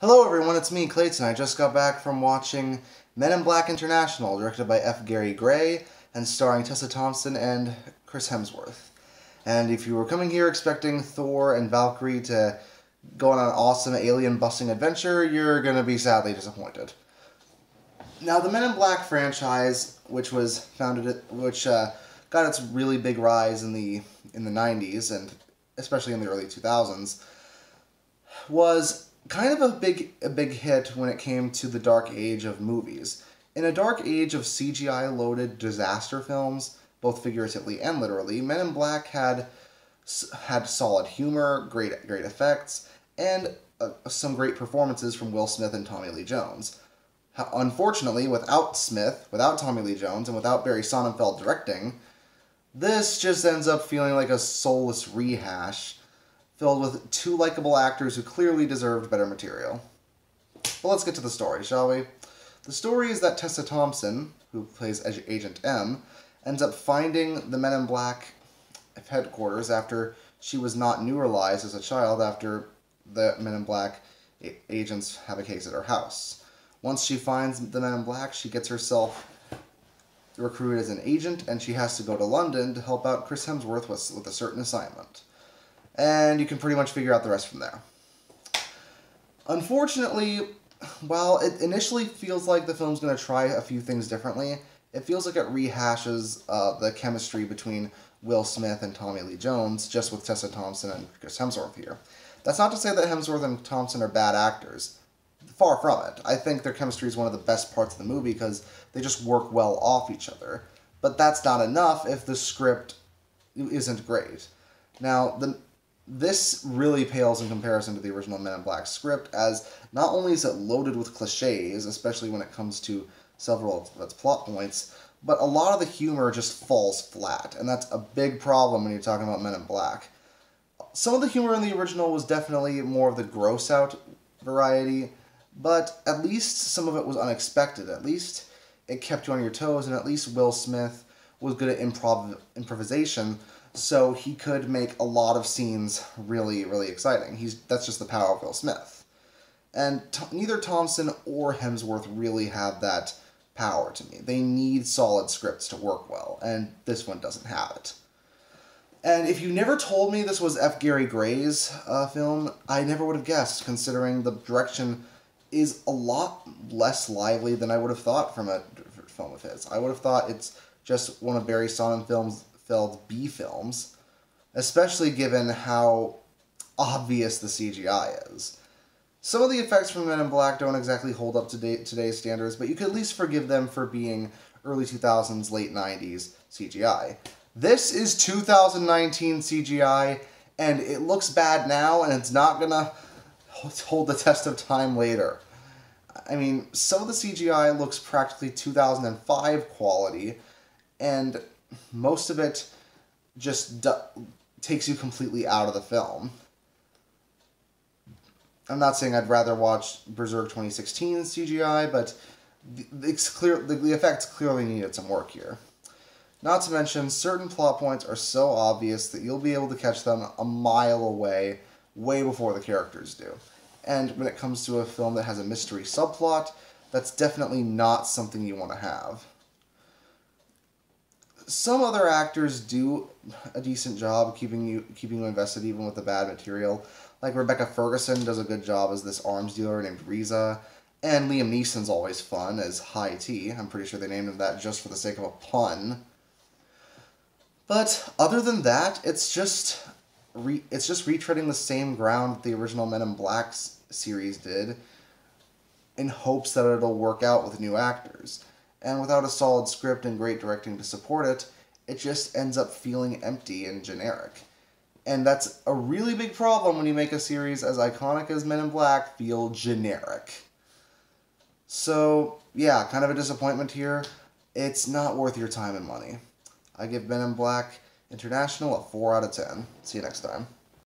Hello everyone, it's me, Clayton. I just got back from watching Men in Black International, directed by F. Gary Gray, and starring Tessa Thompson and Chris Hemsworth. And if you were coming here expecting Thor and Valkyrie to go on an awesome alien-busting adventure, you're gonna be sadly disappointed. Now, the Men in Black franchise, which got its really big rise in the 90s, and especially in the early 2000s, was kind of a big hit when it came to the dark age of movies. In a dark age of CGI-loaded disaster films, both figuratively and literally, Men in Black had solid humor, great effects, and some great performances from Will Smith and Tommy Lee Jones. Unfortunately, without Smith, without Tommy Lee Jones, and without Barry Sonnenfeld directing, this just ends up feeling like a soulless rehash, filled with two likable actors who clearly deserved better material. But let's get to the story, shall we? The story is that Tessa Thompson, who plays Agent M, ends up finding the Men in Black headquarters after she was not neuralized as a child after the Men in Black agents have a case at her house. Once she finds the Men in Black, she gets herself recruited as an agent, and she has to go to London to help out Chris Hemsworth with a certain assignment. And you can pretty much figure out the rest from there. Unfortunately, while it initially feels like the film's going to try a few things differently, it feels like it rehashes the chemistry between Will Smith and Tommy Lee Jones, just with Tessa Thompson and Chris Hemsworth here. That's not to say that Hemsworth and Thompson are bad actors. Far from it. I think their chemistry is one of the best parts of the movie because they just work well off each other. But that's not enough if the script isn't great. Now, this really pales in comparison to the original Men in Black script, as not only is it loaded with cliches, especially when it comes to several of its plot points, but a lot of the humor just falls flat, and that's a big problem when you're talking about Men in Black. Some of the humor in the original was definitely more of the gross-out variety, but at least some of it was unexpected. At least it kept you on your toes, and at least Will Smith was good at improvisation, so he could make a lot of scenes really, really exciting. That's just the power of Will Smith. And neither Thompson or Hemsworth really have that power to me. They need solid scripts to work well, and this one doesn't have it. And if you never told me this was F. Gary Gray's film, I never would have guessed, considering the direction is a lot less lively than I would have thought from a film of his. I would have thought it's just one of Barry Sonnenfeld's B films, especially given how obvious the CGI is. Some of the effects from Men in Black don't exactly hold up to today's standards, but you could at least forgive them for being early 2000s, late 90s CGI. This is 2019 CGI, and it looks bad now, and it's not gonna hold the test of time later. I mean, some of the CGI looks practically 2005 quality, and most of it just takes you completely out of the film. I'm not saying I'd rather watch Berserk 2016 CGI, but it's clear the effects clearly needed some work here. Not to mention, certain plot points are so obvious that you'll be able to catch them a mile away, way before the characters do. And when it comes to a film that has a mystery subplot, that's definitely not something you want to have. Some other actors do a decent job keeping you invested even with the bad material. Like Rebecca Ferguson does a good job as this arms dealer named Riza, and Liam Neeson's always fun as High T. I'm pretty sure they named him that just for the sake of a pun. But other than that, it's just retreading the same ground that the original Men in Black series did, in hopes that it'll work out with new actors. And without a solid script and great directing to support it, it just ends up feeling empty and generic. And that's a really big problem when you make a series as iconic as Men in Black feel generic. So, yeah, kind of a disappointment here. It's not worth your time and money. I give Men in Black International a 4 out of 10. See you next time.